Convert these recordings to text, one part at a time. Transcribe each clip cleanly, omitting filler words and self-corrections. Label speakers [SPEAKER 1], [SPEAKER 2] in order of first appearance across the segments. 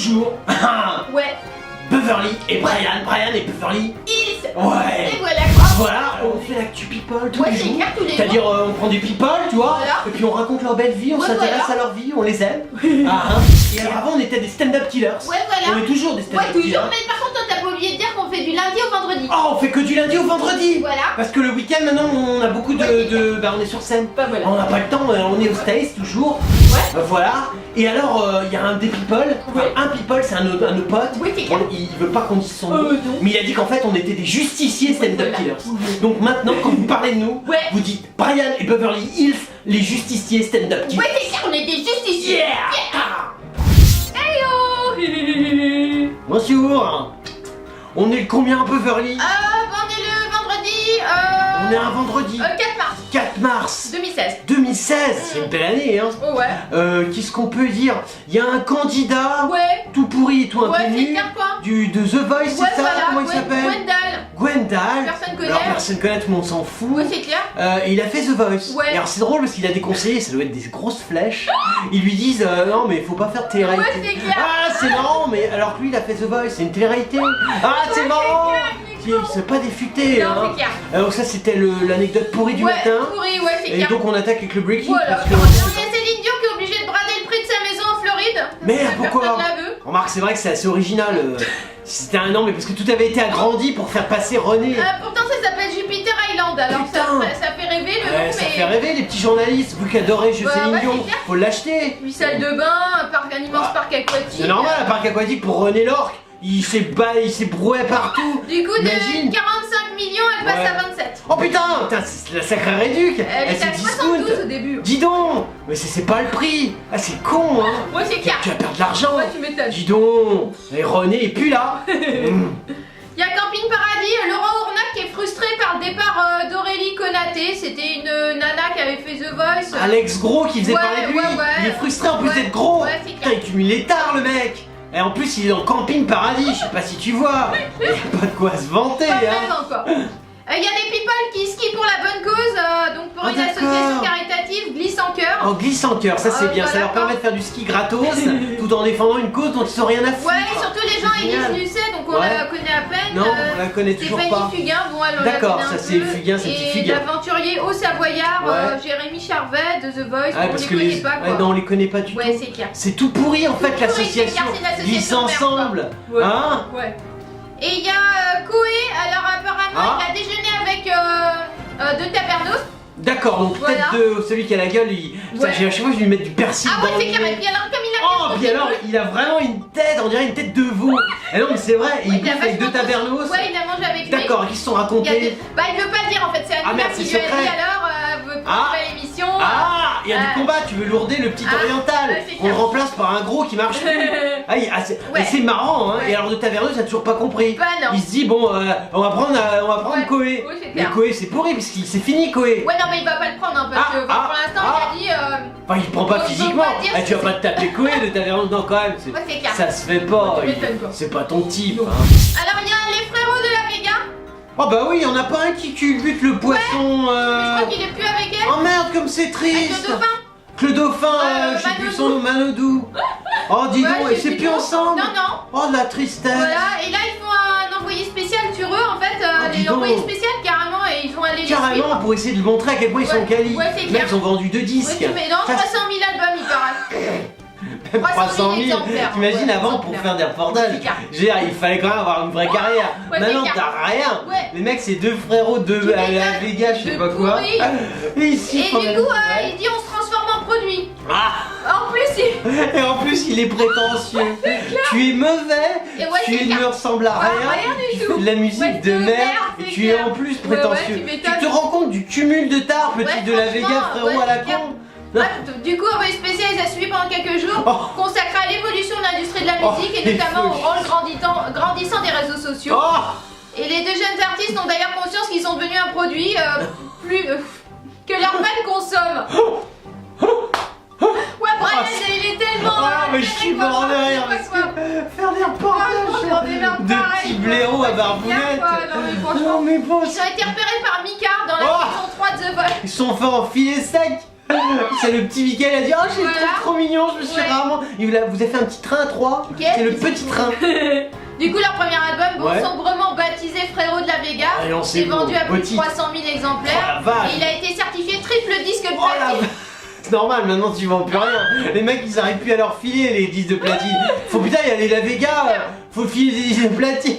[SPEAKER 1] toujours
[SPEAKER 2] Ouais.
[SPEAKER 1] Beverly et Brian et Beverly
[SPEAKER 2] Hills.
[SPEAKER 1] Ouais.
[SPEAKER 2] Et voilà quoi.
[SPEAKER 1] Voilà, on fait l'actu people tous
[SPEAKER 2] Ouais,
[SPEAKER 1] les
[SPEAKER 2] c'est
[SPEAKER 1] jours.
[SPEAKER 2] clair, tous les jours.
[SPEAKER 1] C'est-à-dire on prend des people, tu vois,
[SPEAKER 2] Voilà.
[SPEAKER 1] et puis on raconte leur belle vie, on
[SPEAKER 2] Ouais,
[SPEAKER 1] s'intéresse
[SPEAKER 2] voilà.
[SPEAKER 1] à leur vie, on les aime. Ah, hein. Et alors avant on était des stand-up killers.
[SPEAKER 2] Ouais, voilà.
[SPEAKER 1] On est toujours des
[SPEAKER 2] Ouais,
[SPEAKER 1] stand-up
[SPEAKER 2] toujours.
[SPEAKER 1] killers.
[SPEAKER 2] Mais par contre, toi, t'as pas oublié de dire qu'on fait du lundi au vendredi.
[SPEAKER 1] Oh, on fait que du lundi au vendredi.
[SPEAKER 2] Voilà.
[SPEAKER 1] Parce que le week-end maintenant on a beaucoup bah on est sur scène.
[SPEAKER 2] Bah voilà.
[SPEAKER 1] On n'a pas le temps, on est au States toujours.
[SPEAKER 2] Ouais.
[SPEAKER 1] Voilà. Et alors il y a un des people, enfin
[SPEAKER 2] Ouais.
[SPEAKER 1] un people c'est un de nos potes.
[SPEAKER 2] Oui, c'est clair.
[SPEAKER 1] Il veut pas qu'on dise son nom.
[SPEAKER 2] Non.
[SPEAKER 1] Mais il a dit qu'en fait on était des justiciers stand-up
[SPEAKER 2] Voilà.
[SPEAKER 1] killers. Donc maintenant quand vous parlez de nous,
[SPEAKER 2] Ouais.
[SPEAKER 1] vous dites Brian et Beverly Hills, les justiciers stand-up killers.
[SPEAKER 2] Ouais, c'est clair, on est des justiciers.
[SPEAKER 1] Yeah.
[SPEAKER 2] Hey oh.
[SPEAKER 1] Bonjour. On est le combien Beverly?
[SPEAKER 2] On est le vendredi.
[SPEAKER 1] On est un vendredi.
[SPEAKER 2] 4 mars
[SPEAKER 1] 4 mars
[SPEAKER 2] 2016.
[SPEAKER 1] 2016. C'est une belle année hein.
[SPEAKER 2] Oh ouais.
[SPEAKER 1] Qu'est-ce qu'on peut dire? Il y a un candidat
[SPEAKER 2] Ouais.
[SPEAKER 1] tout pourri et tout
[SPEAKER 2] Ouais, c'est
[SPEAKER 1] inconnu
[SPEAKER 2] clair quoi.
[SPEAKER 1] de The Voice,
[SPEAKER 2] Ouais,
[SPEAKER 1] c'est ça?
[SPEAKER 2] voilà.
[SPEAKER 1] Comment il
[SPEAKER 2] Ouais,
[SPEAKER 1] s'appelle? Gwendal.
[SPEAKER 2] Personne connaît.
[SPEAKER 1] Alors personne connaît, tout le monde s'en fout.
[SPEAKER 2] Ouais, c'est clair.
[SPEAKER 1] Et il a fait The Voice.
[SPEAKER 2] Ouais.
[SPEAKER 1] Et alors c'est drôle parce qu'il a des conseillers, ça doit être des grosses flèches. Ils lui disent non mais faut pas faire de télé-réalité.
[SPEAKER 2] Ouais, c'est clair.
[SPEAKER 1] Ah c'est marrant mais alors que lui il a fait The Voice, c'est une télé-réalité. Ah c'est marrant. Il s'est pas défuté.
[SPEAKER 2] Non,
[SPEAKER 1] Hein.
[SPEAKER 2] c'est clair.
[SPEAKER 1] Alors ça c'était l'anecdote pourrie du
[SPEAKER 2] Ouais,
[SPEAKER 1] matin.
[SPEAKER 2] pourri, ouais, c'est
[SPEAKER 1] Et
[SPEAKER 2] clair.
[SPEAKER 1] donc on attaque avec le breaking
[SPEAKER 2] Voilà.
[SPEAKER 1] parce
[SPEAKER 2] Il y
[SPEAKER 1] que.
[SPEAKER 2] a Céline Dion qui est obligée de brader le prix de sa maison en Floride.
[SPEAKER 1] Merde,
[SPEAKER 2] Personne
[SPEAKER 1] pourquoi?
[SPEAKER 2] la veut.
[SPEAKER 1] Remarque, c'est vrai que c'est assez original. C'était un nom, mais parce que tout avait été agrandi pour faire passer René.
[SPEAKER 2] Pourtant ça s'appelle Jupiter Island, alors ça fait rêver le nom,
[SPEAKER 1] Ça
[SPEAKER 2] mais...
[SPEAKER 1] fait rêver les petits journalistes, vous qui adorez Céline
[SPEAKER 2] ouais,
[SPEAKER 1] Dion,
[SPEAKER 2] c'est clair.
[SPEAKER 1] faut l'acheter.
[SPEAKER 2] 8 salles de bain, un immense parc aquatique.
[SPEAKER 1] C'est normal, un parc aquatique pour René Lorque. Il s'est broué partout.
[SPEAKER 2] Du coup, de
[SPEAKER 1] Imagine.
[SPEAKER 2] 45 millions, elle passe à 27.
[SPEAKER 1] Oh putain, c'est la sacrée réduc.
[SPEAKER 2] Elle était à 72 au début.
[SPEAKER 1] Dis donc, mais c'est pas le prix. Ah c'est con hein.
[SPEAKER 2] Ouais, c'est clair.
[SPEAKER 1] Tu vas perdre de l'argent.
[SPEAKER 2] Ouais, tu m'étonnes.
[SPEAKER 1] Dis donc. Et René est plus là.
[SPEAKER 2] Il y a Camping Paradis, Laurent Ournac qui est frustré par le départ d'Aurélie Konaté. C'était une nana qui avait fait The Voice.
[SPEAKER 1] Alex Gros qui faisait
[SPEAKER 2] Ouais,
[SPEAKER 1] parler de lui.
[SPEAKER 2] ouais.
[SPEAKER 1] Il est frustré en plus
[SPEAKER 2] Ouais,
[SPEAKER 1] d'être gros.
[SPEAKER 2] ouais, c'est
[SPEAKER 1] Putain,
[SPEAKER 2] clair.
[SPEAKER 1] il cumule les tards le mec. Et en plus il est dans Camping Paradis, je sais pas si tu vois. Il y a pas de quoi se vanter
[SPEAKER 2] Pas
[SPEAKER 1] hein.
[SPEAKER 2] vraiment quoi. Il y a des people qui skient pour la bonne cause, donc pour
[SPEAKER 1] Ah,
[SPEAKER 2] une
[SPEAKER 1] d'accord.
[SPEAKER 2] association caritative, Glisse en cœur.
[SPEAKER 1] En glissant cœur, ça c'est bien, ça
[SPEAKER 2] voilà,
[SPEAKER 1] leur permet de faire du ski gratos tout en défendant une cause dont ils sont rien à foutre.
[SPEAKER 2] Ouais, et surtout les gens
[SPEAKER 1] Génial.
[SPEAKER 2] Élise Lucet, donc on
[SPEAKER 1] Ouais.
[SPEAKER 2] la connaît à peine.
[SPEAKER 1] Non, on la connaît toujours pas.
[SPEAKER 2] Stéphanie Fugain, bon elle en
[SPEAKER 1] D'accord,
[SPEAKER 2] la connaît
[SPEAKER 1] ça,
[SPEAKER 2] un
[SPEAKER 1] c'est
[SPEAKER 2] peu.
[SPEAKER 1] Fugain, c'est petit
[SPEAKER 2] Et
[SPEAKER 1] Fugain.
[SPEAKER 2] l'aventurier au Savoyard,
[SPEAKER 1] Ouais.
[SPEAKER 2] Jérémy Charvet de The Voice,
[SPEAKER 1] Ah,
[SPEAKER 2] on
[SPEAKER 1] parce
[SPEAKER 2] les
[SPEAKER 1] que
[SPEAKER 2] connaît
[SPEAKER 1] les.
[SPEAKER 2] pas
[SPEAKER 1] Ouais,
[SPEAKER 2] quoi.
[SPEAKER 1] non, on les connaît pas du
[SPEAKER 2] Ouais,
[SPEAKER 1] tout.
[SPEAKER 2] c'est clair.
[SPEAKER 1] C'est tout pourri en fait
[SPEAKER 2] Tout pourri,
[SPEAKER 1] l'association.
[SPEAKER 2] c'est clair, c'est une association
[SPEAKER 1] Glisse
[SPEAKER 2] de merde,
[SPEAKER 1] ensemble.
[SPEAKER 2] Ouais.
[SPEAKER 1] Hein?
[SPEAKER 2] Ouais. Et il y a Koé, alors apparemment
[SPEAKER 1] Ah.
[SPEAKER 2] il a déjeuné avec De Tabernos.
[SPEAKER 1] D'accord, donc
[SPEAKER 2] Voilà.
[SPEAKER 1] peut-être de celui qui a la gueule, il. Putain,
[SPEAKER 2] Ouais.
[SPEAKER 1] à chaque fois je vais lui mettre du persil
[SPEAKER 2] Ah
[SPEAKER 1] dans
[SPEAKER 2] ouais,
[SPEAKER 1] le
[SPEAKER 2] c'est clair.
[SPEAKER 1] nez.
[SPEAKER 2] Et puis alors comme il a
[SPEAKER 1] Oh,
[SPEAKER 2] fait
[SPEAKER 1] puis
[SPEAKER 2] son
[SPEAKER 1] alors,
[SPEAKER 2] truc,
[SPEAKER 1] il a vraiment une tête, on dirait une tête de veau. Ah non, mais c'est vrai, et
[SPEAKER 2] ouais,
[SPEAKER 1] il bouffe avec deux
[SPEAKER 2] vachement
[SPEAKER 1] tabernos.
[SPEAKER 2] Ouais, il a mangé avec lui.
[SPEAKER 1] D'accord, qui se sont
[SPEAKER 2] Il y a
[SPEAKER 1] racontés.
[SPEAKER 2] des- Bah il veut pas le dire en fait, c'est
[SPEAKER 1] Ah,
[SPEAKER 2] Anita
[SPEAKER 1] merde,
[SPEAKER 2] qui
[SPEAKER 1] c'est
[SPEAKER 2] lui a dit
[SPEAKER 1] secret.
[SPEAKER 2] alors pour
[SPEAKER 1] Ah.
[SPEAKER 2] l'émission.
[SPEAKER 1] Ah, il y a du combat, tu veux lourder le petit
[SPEAKER 2] Ah,
[SPEAKER 1] oriental.
[SPEAKER 2] ouais, c'est
[SPEAKER 1] On le
[SPEAKER 2] clair.
[SPEAKER 1] remplace par un gros qui marche plus. Ah,
[SPEAKER 2] Ouais.
[SPEAKER 1] c'est marrant, hein.
[SPEAKER 2] Ouais.
[SPEAKER 1] Et alors de taverneuse, a toujours pas compris.
[SPEAKER 2] Bah non.
[SPEAKER 1] Il se dit, bon, on va prendre
[SPEAKER 2] Ouais.
[SPEAKER 1] Koé.
[SPEAKER 2] Oui, c'est
[SPEAKER 1] Mais
[SPEAKER 2] clair.
[SPEAKER 1] Koé, c'est pourri, parce qu'il c'est fini, Koé.
[SPEAKER 2] Ouais non mais il va pas le prendre hein, parce
[SPEAKER 1] Ah,
[SPEAKER 2] que
[SPEAKER 1] ah,
[SPEAKER 2] pour l'instant
[SPEAKER 1] ah.
[SPEAKER 2] il a dit
[SPEAKER 1] Enfin, il prend pas
[SPEAKER 2] Faut
[SPEAKER 1] physiquement.
[SPEAKER 2] pas dire
[SPEAKER 1] Ah, tu vas
[SPEAKER 2] si
[SPEAKER 1] pas te taper Koé de taverneuse, non, quand même.
[SPEAKER 2] Ouais, c'est clair.
[SPEAKER 1] Ça se fait pas.
[SPEAKER 2] Ouais, tu m'étonnes, quoi.
[SPEAKER 1] C'est pas ton type.
[SPEAKER 2] Non.
[SPEAKER 1] Hein.
[SPEAKER 2] Alors il y a les frérots de la Vega,
[SPEAKER 1] Oh, bah oui, y'en a pas un qui culbute le poisson.
[SPEAKER 2] mais je crois qu'il est plus avec elle.
[SPEAKER 1] Oh merde, comme c'est
[SPEAKER 2] Avec
[SPEAKER 1] triste.
[SPEAKER 2] le dauphin.
[SPEAKER 1] Que le dauphin, je sais plus son nom, Manodou. Oh, dis
[SPEAKER 2] Ouais,
[SPEAKER 1] donc,
[SPEAKER 2] je
[SPEAKER 1] et
[SPEAKER 2] sais
[SPEAKER 1] c'est plus
[SPEAKER 2] trop.
[SPEAKER 1] ensemble.
[SPEAKER 2] Non, non.
[SPEAKER 1] Oh, la tristesse.
[SPEAKER 2] Voilà, et là ils font un envoyé spécial sur eux en fait,
[SPEAKER 1] dis
[SPEAKER 2] les envoyés
[SPEAKER 1] donc.
[SPEAKER 2] spécials carrément et ils vont aller les
[SPEAKER 1] Carrément,
[SPEAKER 2] suivre.
[SPEAKER 1] pour essayer de lui montrer à quel point ils sont
[SPEAKER 2] Ouais,
[SPEAKER 1] quali.
[SPEAKER 2] ouais, c'est
[SPEAKER 1] Les mecs
[SPEAKER 2] clair.
[SPEAKER 1] ont vendu 2
[SPEAKER 2] Ouais,
[SPEAKER 1] disques.
[SPEAKER 2] tu mets dans
[SPEAKER 1] Ça,
[SPEAKER 2] 300 000 albums il paraît.
[SPEAKER 1] même 300 000.
[SPEAKER 2] exemplaires.
[SPEAKER 1] T'imagines
[SPEAKER 2] Ouais,
[SPEAKER 1] avant pour
[SPEAKER 2] exemplaires.
[SPEAKER 1] faire des reportages.
[SPEAKER 2] C'est clair.
[SPEAKER 1] Je veux dire, il fallait quand même avoir une vraie carrière.
[SPEAKER 2] Ouais,
[SPEAKER 1] Maintenant,
[SPEAKER 2] c'est clair.
[SPEAKER 1] t'as rien.
[SPEAKER 2] Ouais.
[SPEAKER 1] Les mecs, c'est deux frérots de
[SPEAKER 2] Tu
[SPEAKER 1] à la
[SPEAKER 2] m'étonnes.
[SPEAKER 1] Vegas, je sais
[SPEAKER 2] De
[SPEAKER 1] pas quoi.
[SPEAKER 2] pourris.
[SPEAKER 1] Et ici,
[SPEAKER 2] Et du coup il dit on se transforme en produit.
[SPEAKER 1] Ah.
[SPEAKER 2] En plus il...
[SPEAKER 1] Et en plus, il est prétentieux. Tu es mauvais,
[SPEAKER 2] Et ouais,
[SPEAKER 1] tu
[SPEAKER 2] c'est
[SPEAKER 1] ne
[SPEAKER 2] clair.
[SPEAKER 1] ressembles à
[SPEAKER 2] Ah,
[SPEAKER 1] rien,
[SPEAKER 2] rien du
[SPEAKER 1] tu
[SPEAKER 2] tout.
[SPEAKER 1] fais de la musique
[SPEAKER 2] Ouais,
[SPEAKER 1] de merde, et
[SPEAKER 2] c'est
[SPEAKER 1] tu es
[SPEAKER 2] clair.
[SPEAKER 1] en plus
[SPEAKER 2] Ouais,
[SPEAKER 1] prétentieux.
[SPEAKER 2] tu
[SPEAKER 1] tu
[SPEAKER 2] m'étonnes.
[SPEAKER 1] te rends compte du cumul de tard, petit
[SPEAKER 2] Ouais,
[SPEAKER 1] de la Vega,
[SPEAKER 2] franchement,
[SPEAKER 1] frérot
[SPEAKER 2] ouais,
[SPEAKER 1] à la
[SPEAKER 2] c'est clair.
[SPEAKER 1] con.
[SPEAKER 2] Ouais, du coup, envoyé spécial, il a suivi pendant quelques jours,
[SPEAKER 1] Oh.
[SPEAKER 2] consacré à l'évolution de l'industrie de la
[SPEAKER 1] Oh,
[SPEAKER 2] musique et
[SPEAKER 1] les
[SPEAKER 2] notamment au
[SPEAKER 1] folies.
[SPEAKER 2] rôle grandissant des réseaux sociaux.
[SPEAKER 1] Oh.
[SPEAKER 2] Et les deux jeunes artistes ont d'ailleurs conscience qu'ils sont devenus un produit plus que leurs fans consomment. Ouais, Brian, il est tellement.
[SPEAKER 1] Ah, mais je suis mort de rire parce que faire des reportages de petits blaireaux à barbounette.
[SPEAKER 2] Non, mais franchement.
[SPEAKER 1] Non, mais bon,
[SPEAKER 2] Ils ont été repérés par Mika dans la
[SPEAKER 1] Oh.
[SPEAKER 2] saison 3 de The Voice.
[SPEAKER 1] ils sont faits en filet sec. C'est le petit Michael, il a dit oh j'ai
[SPEAKER 2] Voilà.
[SPEAKER 1] trop mignon, je me suis
[SPEAKER 2] Ouais.
[SPEAKER 1] rarement. Vous avez fait un petit train à 3.
[SPEAKER 2] Ok.
[SPEAKER 1] C'est le petit train.
[SPEAKER 2] Du coup, leur premier album, bon,
[SPEAKER 1] Ouais.
[SPEAKER 2] sombrement baptisé Frérot de la Vega,
[SPEAKER 1] Allez, on
[SPEAKER 2] s'est
[SPEAKER 1] sait
[SPEAKER 2] vendu
[SPEAKER 1] bon,
[SPEAKER 2] à plus de
[SPEAKER 1] petit.
[SPEAKER 2] 300 000 exemplaires.
[SPEAKER 1] Oh la vache.
[SPEAKER 2] Et il a été certifié triple disque de
[SPEAKER 1] Oh la
[SPEAKER 2] platine.
[SPEAKER 1] vache. C'est normal, maintenant tu vends plus rien. Les mecs ils arrivent plus à leur filer les disques de platine. Faut putain y aller la Vega, faut filer des disques de platine.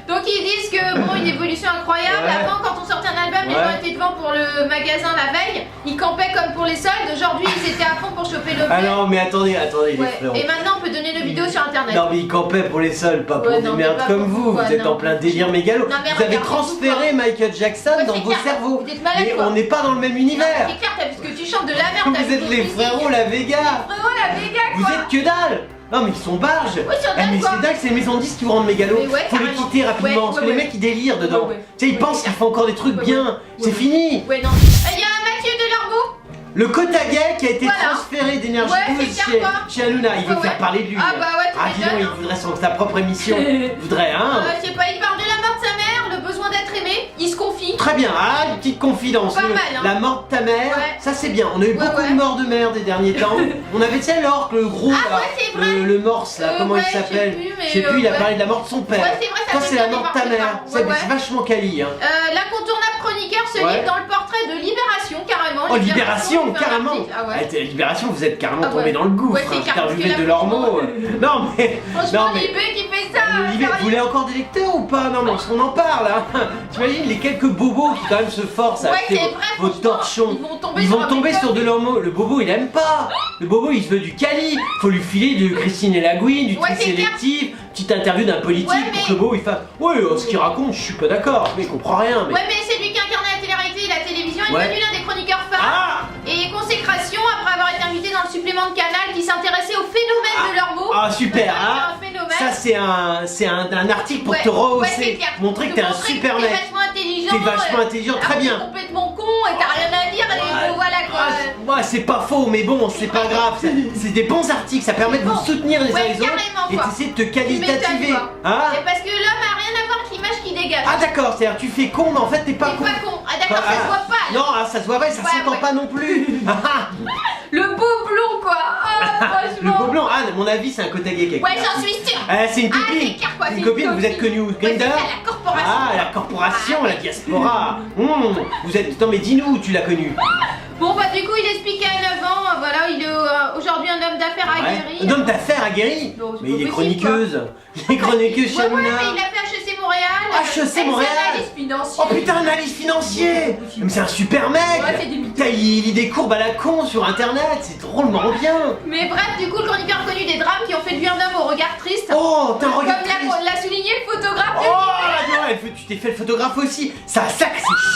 [SPEAKER 2] Donc ils disent que bon, une évolution incroyable.
[SPEAKER 1] Ouais.
[SPEAKER 2] Avant, quand on sortait un album, les
[SPEAKER 1] Ouais.
[SPEAKER 2] gens étaient devant pour le magasin la veille. Ils campaient comme pour les soldes. Aujourd'hui, ils étaient à fond pour choper le
[SPEAKER 1] Ah non mais attendez les
[SPEAKER 2] Ouais.
[SPEAKER 1] frérots.
[SPEAKER 2] Et maintenant, on peut donner nos vidéos sur internet.
[SPEAKER 1] Non mais ils campaient pour les sols, pas pour
[SPEAKER 2] Ouais,
[SPEAKER 1] des
[SPEAKER 2] non, mais
[SPEAKER 1] merdes
[SPEAKER 2] pas
[SPEAKER 1] comme
[SPEAKER 2] pour
[SPEAKER 1] vous.
[SPEAKER 2] quoi,
[SPEAKER 1] Vous êtes
[SPEAKER 2] non.
[SPEAKER 1] en plein délire mégalo.
[SPEAKER 2] Non, mais
[SPEAKER 1] Vous avez
[SPEAKER 2] regardez,
[SPEAKER 1] transféré
[SPEAKER 2] vous,
[SPEAKER 1] Michael Jackson
[SPEAKER 2] Ouais,
[SPEAKER 1] dans
[SPEAKER 2] c'est
[SPEAKER 1] vos
[SPEAKER 2] clair,
[SPEAKER 1] cerveaux.
[SPEAKER 2] vous êtes malade,
[SPEAKER 1] Mais
[SPEAKER 2] quoi.
[SPEAKER 1] on n'est pas dans le même
[SPEAKER 2] Non,
[SPEAKER 1] univers.
[SPEAKER 2] c'est clair, t'as vu ce que tu chantes de la merde. t'as
[SPEAKER 1] Vous
[SPEAKER 2] vu
[SPEAKER 1] êtes
[SPEAKER 2] ton
[SPEAKER 1] les
[SPEAKER 2] musique.
[SPEAKER 1] frérots la Vega.
[SPEAKER 2] Frérot, la Vega,
[SPEAKER 1] Vous
[SPEAKER 2] quoi.
[SPEAKER 1] êtes que dalle. Non mais ils sont barges.
[SPEAKER 2] Oui, sur
[SPEAKER 1] Eh, mais
[SPEAKER 2] quoi.
[SPEAKER 1] c'est dingue, c'est les maisons de disques qui vous rendent mégalo.
[SPEAKER 2] Mais ouais,
[SPEAKER 1] Faut les
[SPEAKER 2] carrément.
[SPEAKER 1] quitter rapidement
[SPEAKER 2] Ouais,
[SPEAKER 1] parce que
[SPEAKER 2] ouais,
[SPEAKER 1] les
[SPEAKER 2] ouais.
[SPEAKER 1] mecs ils délirent dedans.
[SPEAKER 2] Ouais, ouais.
[SPEAKER 1] Tu sais, ils
[SPEAKER 2] Ouais,
[SPEAKER 1] pensent
[SPEAKER 2] c'est
[SPEAKER 1] qu'ils font encore des trucs
[SPEAKER 2] Ouais,
[SPEAKER 1] bien.
[SPEAKER 2] ouais.
[SPEAKER 1] C'est
[SPEAKER 2] Ouais.
[SPEAKER 1] fini.
[SPEAKER 2] Ouais, non. Il y a Mathieu Delarmeau.
[SPEAKER 1] Le Kotagay qui a été
[SPEAKER 2] Voilà.
[SPEAKER 1] transféré d'énergie
[SPEAKER 2] Ouais,
[SPEAKER 1] Boost
[SPEAKER 2] c'est clair, quoi.
[SPEAKER 1] chez Hanouna. Il veut
[SPEAKER 2] Ouais,
[SPEAKER 1] faire
[SPEAKER 2] ouais.
[SPEAKER 1] parler de lui.
[SPEAKER 2] Ah bah ouais, tu
[SPEAKER 1] Ah dis donc,
[SPEAKER 2] m'étonnes,
[SPEAKER 1] il voudrait sa propre émission. Il voudrait, hein.
[SPEAKER 2] Je sais pas, il parle de la mort de sa mère, le besoin d'être aimé. Il se confie.
[SPEAKER 1] Très bien, ah, une petite confidence.
[SPEAKER 2] Pas mal, hein.
[SPEAKER 1] La mort de ta mère,
[SPEAKER 2] Ouais.
[SPEAKER 1] ça c'est bien. On a eu
[SPEAKER 2] Ouais,
[SPEAKER 1] beaucoup
[SPEAKER 2] ouais.
[SPEAKER 1] de morts de mère des derniers temps. On avait, tu sais, l'orque, le gros,
[SPEAKER 2] Ah,
[SPEAKER 1] là,
[SPEAKER 2] ouais, c'est vrai.
[SPEAKER 1] le morse, là, comment
[SPEAKER 2] ouais,
[SPEAKER 1] il
[SPEAKER 2] je sais
[SPEAKER 1] s'appelle
[SPEAKER 2] plus, mais,
[SPEAKER 1] Je sais plus, il a
[SPEAKER 2] ouais.
[SPEAKER 1] parlé de la mort de son père.
[SPEAKER 2] Ouais, c'est vrai, ça
[SPEAKER 1] Toi,
[SPEAKER 2] me
[SPEAKER 1] c'est la
[SPEAKER 2] donne
[SPEAKER 1] mort de ta
[SPEAKER 2] des
[SPEAKER 1] mère.
[SPEAKER 2] parents.
[SPEAKER 1] C'est
[SPEAKER 2] Ouais, ouais.
[SPEAKER 1] vachement quali, hein.
[SPEAKER 2] L'incontournable chroniqueur se
[SPEAKER 1] Ouais.
[SPEAKER 2] livre dans le portrait de Libération, carrément.
[SPEAKER 1] Oh, Libération,
[SPEAKER 2] il fait un
[SPEAKER 1] carrément.
[SPEAKER 2] article. Ah ouais.
[SPEAKER 1] Libération, vous êtes carrément
[SPEAKER 2] Ah ouais.
[SPEAKER 1] tombé dans le gouffre.
[SPEAKER 2] Ouais, c'est
[SPEAKER 1] hein.
[SPEAKER 2] clair, parce
[SPEAKER 1] Interviewé
[SPEAKER 2] que
[SPEAKER 1] de
[SPEAKER 2] là,
[SPEAKER 1] leurs mots. Non, mais.
[SPEAKER 2] Franchement,
[SPEAKER 1] non, mais.
[SPEAKER 2] Libé qui fait ça.
[SPEAKER 1] Libé, vous voulez encore des lecteurs ou pas? Non, mais on en parle, hein. T'imagines les quelques bobos qui quand même se forcent à
[SPEAKER 2] Ouais,
[SPEAKER 1] acheter
[SPEAKER 2] c'est vrai,
[SPEAKER 1] vos
[SPEAKER 2] franchement,
[SPEAKER 1] torchons.
[SPEAKER 2] ils vont tomber sur un
[SPEAKER 1] sur de leur mot. Le bobo il aime pas. Le bobo il se veut du Cali. Faut lui filer du Christine et Lagouine, du
[SPEAKER 2] Ouais,
[SPEAKER 1] tri
[SPEAKER 2] c'est clair.
[SPEAKER 1] sélectif, petite interview d'un politique
[SPEAKER 2] Ouais,
[SPEAKER 1] pour
[SPEAKER 2] mais-
[SPEAKER 1] que le bobo il fasse. Ouais, ce qu'il raconte, je suis pas d'accord. Mais il comprend rien. Mais...
[SPEAKER 2] Ouais, mais c'est lui qui incarnait la télé-réalité et la télévision. Il est
[SPEAKER 1] Ouais.
[SPEAKER 2] devenu l'un des chroniqueurs phares.
[SPEAKER 1] Ah
[SPEAKER 2] Et consécration après avoir été invité dans le supplément de Canal qui s'intéressait au phénomène de leurs mots.
[SPEAKER 1] Ah super,
[SPEAKER 2] C'est
[SPEAKER 1] hein.
[SPEAKER 2] un phénomène.
[SPEAKER 1] Ça c'est un article pour
[SPEAKER 2] Ouais,
[SPEAKER 1] te
[SPEAKER 2] ouais,
[SPEAKER 1] rehausser,
[SPEAKER 2] c'est clair.
[SPEAKER 1] montrer que t'es un
[SPEAKER 2] Montrer
[SPEAKER 1] super
[SPEAKER 2] que
[SPEAKER 1] mec.
[SPEAKER 2] T'es vachement intelligent.
[SPEAKER 1] T'es vachement intelligent, très
[SPEAKER 2] alors,
[SPEAKER 1] bien.
[SPEAKER 2] T'es complètement con et t'as rien à dire. Et
[SPEAKER 1] Ouais.
[SPEAKER 2] bon, voilà quoi.
[SPEAKER 1] Ouais, c'est pas faux, mais bon, c'est pas grave. C'est des bons articles, ça permet de vous
[SPEAKER 2] Bon.
[SPEAKER 1] soutenir les uns
[SPEAKER 2] Ouais,
[SPEAKER 1] les autres
[SPEAKER 2] carrément,
[SPEAKER 1] et
[SPEAKER 2] quoi.
[SPEAKER 1] d'essayer de te
[SPEAKER 2] Tu m'étonnes,
[SPEAKER 1] qualitativer.
[SPEAKER 2] quoi.
[SPEAKER 1] Hein
[SPEAKER 2] C'est parce que l'homme a rien à voir avec l'image qu'il dégage.
[SPEAKER 1] Ah d'accord, c'est-à-dire tu fais con, mais en fait t'es pas
[SPEAKER 2] T'es
[SPEAKER 1] con.
[SPEAKER 2] pas con. Ah d'accord,
[SPEAKER 1] Ah,
[SPEAKER 2] ça se voit pas. là.
[SPEAKER 1] Non, ah, ça se voit pas, et ça
[SPEAKER 2] Ouais,
[SPEAKER 1] s'entend
[SPEAKER 2] ouais.
[SPEAKER 1] pas non plus. Ah, ah.
[SPEAKER 2] Le beau blond quoi. Ah,
[SPEAKER 1] Le
[SPEAKER 2] franchement.
[SPEAKER 1] beau blanc, ah, à mon avis, c'est un Kotagay quelque
[SPEAKER 2] Ouais,
[SPEAKER 1] part.
[SPEAKER 2] j'en suis sûre.
[SPEAKER 1] C'est une
[SPEAKER 2] Ah,
[SPEAKER 1] copine.
[SPEAKER 2] c'est clair, quoi,
[SPEAKER 1] Une copine, vous êtes connue où?
[SPEAKER 2] Ouais, c'est
[SPEAKER 1] Grinder
[SPEAKER 2] ça, la corporation.
[SPEAKER 1] Ah, la corporation,
[SPEAKER 2] Ah,
[SPEAKER 1] la diaspora. Vous êtes. Non, mais dis-nous où tu l'as connue.
[SPEAKER 2] Bon bah du coup il explique qu'à 9 ans, voilà, il est aujourd'hui un homme d'affaires aguerri.
[SPEAKER 1] Un homme d'affaires aguerri.
[SPEAKER 2] Non, c'est
[SPEAKER 1] Mais
[SPEAKER 2] pas
[SPEAKER 1] il est
[SPEAKER 2] possible,
[SPEAKER 1] chroniqueuse. Il est chroniqueuse chez
[SPEAKER 2] Ouais,
[SPEAKER 1] Hanouna.
[SPEAKER 2] mais il a fait HEC Montréal.
[SPEAKER 1] HEC Montréal.
[SPEAKER 2] Analyse financière.
[SPEAKER 1] Oh putain, analyse financier. Mais c'est un super mec.
[SPEAKER 2] Ouais, c'est des mythos.
[SPEAKER 1] Putain, il lit des courbes à la con sur internet, c'est drôlement bien.
[SPEAKER 2] Mais bref, du coup le chroniqueur a connu des drames qui ont fait de lui un homme au regard triste.
[SPEAKER 1] Oh, t'as un
[SPEAKER 2] Comme
[SPEAKER 1] regard triste.
[SPEAKER 2] l'a souligné le photographe.
[SPEAKER 1] Oh non, tu t'es fait le photographe aussi. Ça, c'est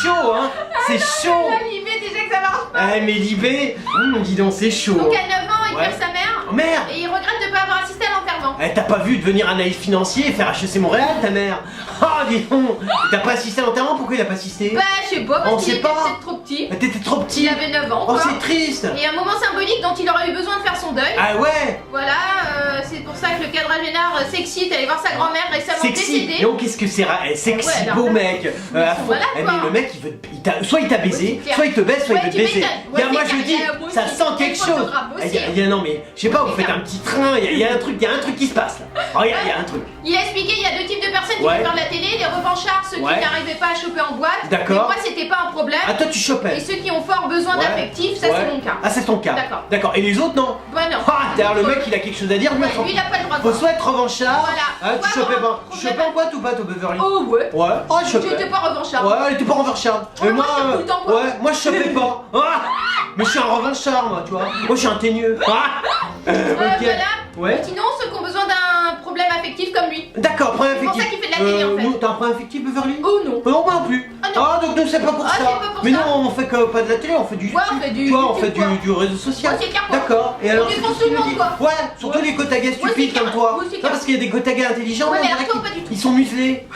[SPEAKER 1] chaud, hein. C'est chaud.
[SPEAKER 2] Là, il fait déjà que ça marche pas.
[SPEAKER 1] Ah, mais Libé, dis donc, c'est chaud.
[SPEAKER 2] Donc à 9 ans, il
[SPEAKER 1] Ouais.
[SPEAKER 2] perd sa mère.
[SPEAKER 1] Oh merde.
[SPEAKER 2] Et il regrette de ne pas avoir assisté à l'enterrement.
[SPEAKER 1] Eh, t'as pas vu devenir analyste financier et faire HEC Montréal, ta mère? Oh, dis donc. T'as pas assisté à l'enterrement? Pourquoi il a pas assisté?
[SPEAKER 2] Bah, je sais pas,
[SPEAKER 1] On
[SPEAKER 2] parce qu'il
[SPEAKER 1] sait
[SPEAKER 2] était
[SPEAKER 1] pas.
[SPEAKER 2] peut-être trop petit.
[SPEAKER 1] Bah, t'étais trop petit.
[SPEAKER 2] Il avait 9 ans,
[SPEAKER 1] Oh,
[SPEAKER 2] quoi.
[SPEAKER 1] c'est triste.
[SPEAKER 2] Et un moment symbolique dont il aurait eu besoin de faire son deuil.
[SPEAKER 1] Ah ouais.
[SPEAKER 2] Voilà, c'est pour ça que le quadragénaire s'excite à aller voir sa grand-mère récemment
[SPEAKER 1] Sexy.
[SPEAKER 2] décédée.
[SPEAKER 1] Donc qu'est-ce que c'est sexy,
[SPEAKER 2] Ouais, alors,
[SPEAKER 1] beau mec.
[SPEAKER 2] ils
[SPEAKER 1] À
[SPEAKER 2] sont
[SPEAKER 1] fond.
[SPEAKER 2] malades,
[SPEAKER 1] Eh,
[SPEAKER 2] quoi.
[SPEAKER 1] mais le mec soit il t'a
[SPEAKER 2] Ouais,
[SPEAKER 1] baisé,
[SPEAKER 2] c'est clair.
[SPEAKER 1] soit il te baisse, soit
[SPEAKER 2] Ouais,
[SPEAKER 1] il veut te
[SPEAKER 2] tu
[SPEAKER 1] baiser.
[SPEAKER 2] m'étonnes. Ouais,
[SPEAKER 1] Moi
[SPEAKER 2] c'est
[SPEAKER 1] je
[SPEAKER 2] clair.
[SPEAKER 1] dis,
[SPEAKER 2] Moi
[SPEAKER 1] ça
[SPEAKER 2] aussi.
[SPEAKER 1] sent
[SPEAKER 2] Et
[SPEAKER 1] quelque
[SPEAKER 2] le
[SPEAKER 1] chose.
[SPEAKER 2] photographe aussi.
[SPEAKER 1] Non mais je sais pas, vous
[SPEAKER 2] C'est
[SPEAKER 1] faites
[SPEAKER 2] clair.
[SPEAKER 1] un petit train, il y a un truc qui se passe là. Regarde, il y a un truc.
[SPEAKER 2] Il a expliqué il y a deux types de personnes qui
[SPEAKER 1] Ouais.
[SPEAKER 2] veulent faire de la télé, les revanchards, ceux
[SPEAKER 1] Ouais.
[SPEAKER 2] qui n'arrivaient pas à choper en boîte.
[SPEAKER 1] D'accord.
[SPEAKER 2] Mais moi c'était pas un problème.
[SPEAKER 1] Ah toi tu
[SPEAKER 2] Et
[SPEAKER 1] chopais.
[SPEAKER 2] ceux qui ont fort besoin
[SPEAKER 1] Ouais.
[SPEAKER 2] d'affectif, ça
[SPEAKER 1] Ouais.
[SPEAKER 2] c'est mon cas.
[SPEAKER 1] Ah c'est ton cas.
[SPEAKER 2] D'accord.
[SPEAKER 1] D'accord. Et les autres non.
[SPEAKER 2] Bah non.
[SPEAKER 1] Ah d'ailleurs le mec il a quelque chose à dire, lui
[SPEAKER 2] Ouais,
[SPEAKER 1] on s'en
[SPEAKER 2] lui il a pas le droit de
[SPEAKER 1] Faut
[SPEAKER 2] voir.
[SPEAKER 1] soit être revanchard.
[SPEAKER 2] Voilà.
[SPEAKER 1] Ah, tu
[SPEAKER 2] Soit
[SPEAKER 1] chopais pas.
[SPEAKER 2] revanchard.
[SPEAKER 1] Tu chopais en boîte ou pas toi Beverly?
[SPEAKER 2] Oh ouais.
[SPEAKER 1] Ouais. Oh je
[SPEAKER 2] J'étais
[SPEAKER 1] chopais.
[SPEAKER 2] pas revanchard.
[SPEAKER 1] Ouais, elle était pas revanchard.
[SPEAKER 2] Ouais,
[SPEAKER 1] Et
[SPEAKER 2] moi, je chope tout le temps, quoi.
[SPEAKER 1] ouais, moi je chopais pas. Ah, mais je suis un revanchard, moi, tu vois. Moi je suis un teigneux. Ah, ok.
[SPEAKER 2] Voilà.
[SPEAKER 1] Ouais.
[SPEAKER 2] Et sinon, ceux qui ont besoin d'un problème affectif comme lui.
[SPEAKER 1] D'accord, problème
[SPEAKER 2] C'est pour
[SPEAKER 1] affectif.
[SPEAKER 2] ça qu'il fait de la télé, en fait.
[SPEAKER 1] Nous, t'as un problème affectif, Beverly?
[SPEAKER 2] Oh non.
[SPEAKER 1] Non, moi non plus.
[SPEAKER 2] Ah, non.
[SPEAKER 1] Donc nous c'est pas pour
[SPEAKER 2] Ah,
[SPEAKER 1] ça.
[SPEAKER 2] c'est pas pour
[SPEAKER 1] Mais
[SPEAKER 2] ça.
[SPEAKER 1] non, on fait que pas de la télé, on fait du
[SPEAKER 2] Ouais, on fait du
[SPEAKER 1] Tu vois, on
[SPEAKER 2] YouTube,
[SPEAKER 1] fait
[SPEAKER 2] quoi.
[SPEAKER 1] du réseau social.
[SPEAKER 2] Ouais, c'est clair, quoi.
[SPEAKER 1] D'accord. Et
[SPEAKER 2] On
[SPEAKER 1] alors,
[SPEAKER 2] défonce
[SPEAKER 1] c'est
[SPEAKER 2] tout le
[SPEAKER 1] ce que tu
[SPEAKER 2] monde,
[SPEAKER 1] dis.
[SPEAKER 2] quoi.
[SPEAKER 1] Ouais, surtout
[SPEAKER 2] Ouais.
[SPEAKER 1] les Kotagais
[SPEAKER 2] Ouais, c'est
[SPEAKER 1] stupides
[SPEAKER 2] clair.
[SPEAKER 1] comme toi.
[SPEAKER 2] Ouais, c'est
[SPEAKER 1] Non,
[SPEAKER 2] clair.
[SPEAKER 1] parce qu'il y a des Kotagais intelligents,
[SPEAKER 2] Ouais,
[SPEAKER 1] mais
[SPEAKER 2] mais
[SPEAKER 1] on dirait
[SPEAKER 2] alors toi,
[SPEAKER 1] qu'ils-
[SPEAKER 2] pas du tout.
[SPEAKER 1] ils sont muselés.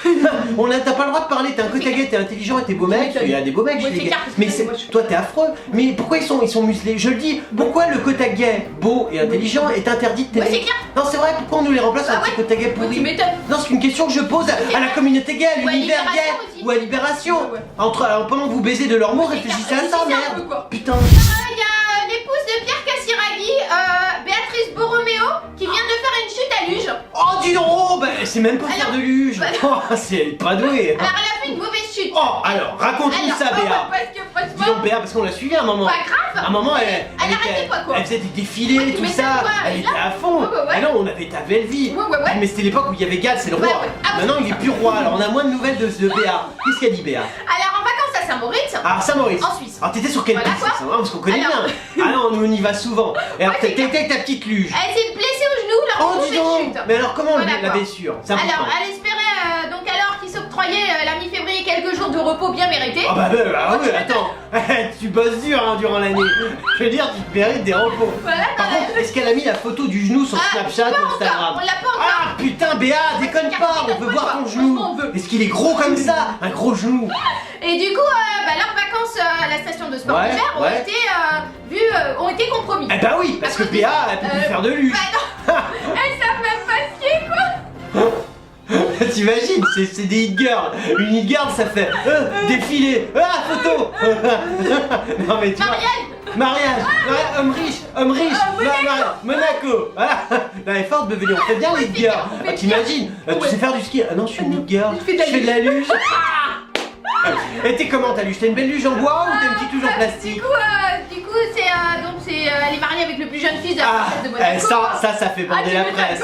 [SPEAKER 1] T'as pas le droit de parler, t'es un Kotagais, t'es intelligent et t'es beau mec. Il y a des beaux mecs
[SPEAKER 2] Ouais,
[SPEAKER 1] chez
[SPEAKER 2] c'est
[SPEAKER 1] les gars.
[SPEAKER 2] clair, parce que
[SPEAKER 1] Mais
[SPEAKER 2] moi, je-
[SPEAKER 1] toi t'es affreux. Mais pourquoi ils sont muselés? Je le dis, pourquoi le Kotagais beau et intelligent est interdit de
[SPEAKER 2] Ouais,
[SPEAKER 1] télé?
[SPEAKER 2] c'est clair.
[SPEAKER 1] Non, c'est vrai, pourquoi on nous les remplace
[SPEAKER 2] Bah
[SPEAKER 1] par un petit
[SPEAKER 2] ouais.
[SPEAKER 1] Kotagais
[SPEAKER 2] Ouais,
[SPEAKER 1] pourri?
[SPEAKER 2] tu m'étonnes.
[SPEAKER 1] Non, c'est une question que je pose à la communauté gay, à
[SPEAKER 2] Ou à
[SPEAKER 1] l'univers
[SPEAKER 2] Libération
[SPEAKER 1] gay,
[SPEAKER 2] aussi.
[SPEAKER 1] ou à Libération.
[SPEAKER 2] Ouais, ouais.
[SPEAKER 1] Alors, pendant que vous baisez de leurs mots,
[SPEAKER 2] C'est
[SPEAKER 1] réfléchissez
[SPEAKER 2] clair,
[SPEAKER 1] à ça,
[SPEAKER 2] réfléchissez un peu,
[SPEAKER 1] merde.
[SPEAKER 2] quoi.
[SPEAKER 1] Putain.
[SPEAKER 2] Il y a
[SPEAKER 1] sait même pas faire de luge. Oh, c'est pas doué.
[SPEAKER 2] Alors, elle a fait une mauvaise chute.
[SPEAKER 1] Oh, alors, raconte-nous ça, Béa.
[SPEAKER 2] Parce que
[SPEAKER 1] Dis
[SPEAKER 2] franchement,
[SPEAKER 1] donc, Béa, parce qu'on l'a suivi à un moment.
[SPEAKER 2] pas grave.
[SPEAKER 1] À un moment,
[SPEAKER 2] Elle arrêtait quoi.
[SPEAKER 1] elle faisait des défilés,
[SPEAKER 2] Ouais, tu
[SPEAKER 1] tout
[SPEAKER 2] m'étonnes,
[SPEAKER 1] ça.
[SPEAKER 2] quoi,
[SPEAKER 1] Elle
[SPEAKER 2] et
[SPEAKER 1] était à fond.
[SPEAKER 2] ouais.
[SPEAKER 1] Ah non, on avait ta belle vie.
[SPEAKER 2] Ouais.
[SPEAKER 1] Mais c'était l'époque où il y avait Gad, c'est le roi.
[SPEAKER 2] Ouais. Ah,
[SPEAKER 1] Maintenant, il est plus roi. Alors, on a moins de nouvelles de Béa. Qu'est-ce qu'elle dit, Béa?
[SPEAKER 2] Alors, en vacances à Saint-Moritz.
[SPEAKER 1] Ah, Saint-Maurice.
[SPEAKER 2] En Suisse.
[SPEAKER 1] Alors, t'étais sur quelle
[SPEAKER 2] Voilà,
[SPEAKER 1] piste,
[SPEAKER 2] quoi.
[SPEAKER 1] ça, hein, parce qu'on connaît
[SPEAKER 2] Alors-
[SPEAKER 1] bien. Ah non, nous, on y va souvent. Et alors,
[SPEAKER 2] Ouais,
[SPEAKER 1] t'étais avec ta petite luge.
[SPEAKER 2] Elle s'est blessée au genou lors
[SPEAKER 1] Oh,
[SPEAKER 2] d'une
[SPEAKER 1] dis
[SPEAKER 2] mauvaise
[SPEAKER 1] donc.
[SPEAKER 2] chute.
[SPEAKER 1] Mais alors, comment
[SPEAKER 2] Voilà,
[SPEAKER 1] la
[SPEAKER 2] quoi.
[SPEAKER 1] blessure? C'est important.
[SPEAKER 2] Alors, elle espérait donc alors qu'il s'octroyait la mi-février quelques jours de repos bien mérités.
[SPEAKER 1] Ah bah oui, attends, tu bosses dur hein, durant l'année. Je veux dire, tu te mérites des repos.
[SPEAKER 2] Voilà,
[SPEAKER 1] Par contre, est-ce qu'elle a mis la photo du genou sur Snapchat ou Instagram?
[SPEAKER 2] On l'a pas encore.
[SPEAKER 1] Ah putain, Béa, déconne pas, on veut voir ton genou.
[SPEAKER 2] Franchement, on veut.
[SPEAKER 1] Est-ce qu'il est gros comme ça? Un gros genou.
[SPEAKER 2] Et du coup, leurs vacances à la station de sport
[SPEAKER 1] Ouais,
[SPEAKER 2] d'hiver
[SPEAKER 1] ouais.
[SPEAKER 2] ont été compromis.
[SPEAKER 1] Eh bah oui, parce que Béa, elle peut plus faire de luge.
[SPEAKER 2] Bah non, elles savent même pas skier quoi.
[SPEAKER 1] T'imagines, c'est des hit girls. Une hit girl, ça fait défilé, photo. Non mais tu vois. Mariage, ouais, homme riche, Monaco. Voilà. Elle est forte, Beverly, on fait bien les hit girls.
[SPEAKER 2] on fait bien.
[SPEAKER 1] T'imagines, tu sais faire du ski? Ah non, je suis une hit girl.
[SPEAKER 2] Je fais de la
[SPEAKER 1] de la luge. Et t'es comment ta luge? T'as une belle luge en bois ou t'as une petite luge en plastique?
[SPEAKER 2] Du coup, elle est mariée avec le plus jeune fils de la
[SPEAKER 1] Ah,
[SPEAKER 2] princesse de Monaco.
[SPEAKER 1] ça fait bander la presse.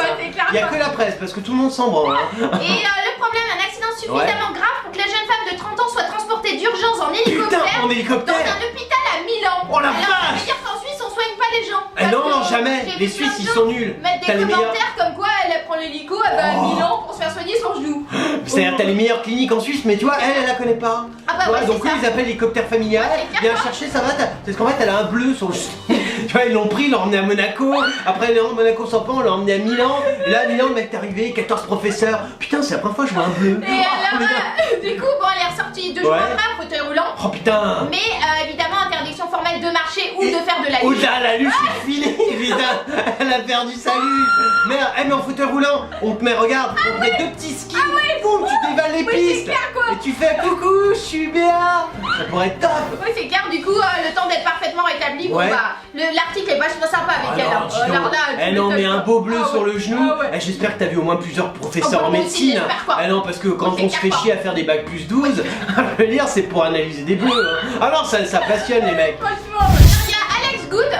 [SPEAKER 1] Il y a que la presse parce que tout le monde s'en branle. Hein.
[SPEAKER 2] Et le problème, un accident suffisamment grave pour que la jeune femme de 30 ans soit transportée d'urgence en hélicoptère
[SPEAKER 1] Putain, en hélicoptère.
[SPEAKER 2] dans un hôpital à Milan.
[SPEAKER 1] Oh la
[SPEAKER 2] Alors,
[SPEAKER 1] vache.
[SPEAKER 2] ça veut dire qu'en Suisse, on soigne pas les gens.
[SPEAKER 1] Eh non,
[SPEAKER 2] Parce que,
[SPEAKER 1] jamais.
[SPEAKER 2] j'ai
[SPEAKER 1] Les
[SPEAKER 2] vu
[SPEAKER 1] Suisses,
[SPEAKER 2] plein
[SPEAKER 1] ils
[SPEAKER 2] de
[SPEAKER 1] sont
[SPEAKER 2] gens
[SPEAKER 1] nuls.
[SPEAKER 2] mettre
[SPEAKER 1] T'as
[SPEAKER 2] des
[SPEAKER 1] les meilleurs.
[SPEAKER 2] commentaires comme quoi elle prend l'hélico, elle va à
[SPEAKER 1] Oh.
[SPEAKER 2] Milan pour se faire soigner son genou.
[SPEAKER 1] C'est-à-dire t'as les meilleures cliniques en Suisse, mais tu vois, elle la connaît pas.
[SPEAKER 2] Ah bah ouais,
[SPEAKER 1] donc
[SPEAKER 2] c'est
[SPEAKER 1] eux
[SPEAKER 2] ça.
[SPEAKER 1] ils appellent l'hélicoptère familial,
[SPEAKER 2] Ouais, c'est
[SPEAKER 1] viens
[SPEAKER 2] clair,
[SPEAKER 1] chercher, ça va, parce qu'en fait elle a un bleu sur le tu vois, ils l'ont pris, ils l'ont emmené à Monaco, après Monaco sans pan, on l'a emmené à Milan, et là à Milan le mec est arrivé, 14 professeurs, putain c'est la première fois que je vois un bleu.
[SPEAKER 2] Et alors, du coup, bon, elle est ressortie 2 jours
[SPEAKER 1] Ouais.
[SPEAKER 2] après en fauteuil roulant.
[SPEAKER 1] Oh putain.
[SPEAKER 2] Mais évidemment, interdiction formelle de marcher ou
[SPEAKER 1] Et-
[SPEAKER 2] de faire de la
[SPEAKER 1] Oh
[SPEAKER 2] luge.
[SPEAKER 1] là, la luge est filée, putain, elle a perdu sa luge. Merde, mais en fauteuil roulant, on te met, regarde, on te met deux petits skis, boum, tu dévales les
[SPEAKER 2] Oui, c'est
[SPEAKER 1] pistes,
[SPEAKER 2] clair, quoi.
[SPEAKER 1] et tu fais coucou, je suis Béa, ça pourrait être top.
[SPEAKER 2] Oui, c'est clair, du coup, le temps d'être parfaitement rétabli, bon
[SPEAKER 1] Ouais.
[SPEAKER 2] bah, l'article est vachement sympa avec elle.
[SPEAKER 1] non,
[SPEAKER 2] hein.
[SPEAKER 1] dis donc.
[SPEAKER 2] Alors là, tu
[SPEAKER 1] Eh non,
[SPEAKER 2] m'étonnes
[SPEAKER 1] mais un
[SPEAKER 2] pas.
[SPEAKER 1] beau bleu
[SPEAKER 2] Ah
[SPEAKER 1] sur
[SPEAKER 2] ouais.
[SPEAKER 1] le genou.
[SPEAKER 2] Ah ouais.
[SPEAKER 1] Eh, j'espère que t'as vu au moins plusieurs professeurs
[SPEAKER 2] Ah bah,
[SPEAKER 1] en
[SPEAKER 2] moi aussi,
[SPEAKER 1] médecine.
[SPEAKER 2] j'espère quoi.
[SPEAKER 1] Eh non, parce que quand
[SPEAKER 2] Oui,
[SPEAKER 1] on
[SPEAKER 2] c'est
[SPEAKER 1] se fait
[SPEAKER 2] clair
[SPEAKER 1] chier à faire des bacs plus 12, je veux dire, c'est pour analyser des bleus. Hein. Alors ça passionne les mecs.
[SPEAKER 2] Franchement, il y a Alex Good.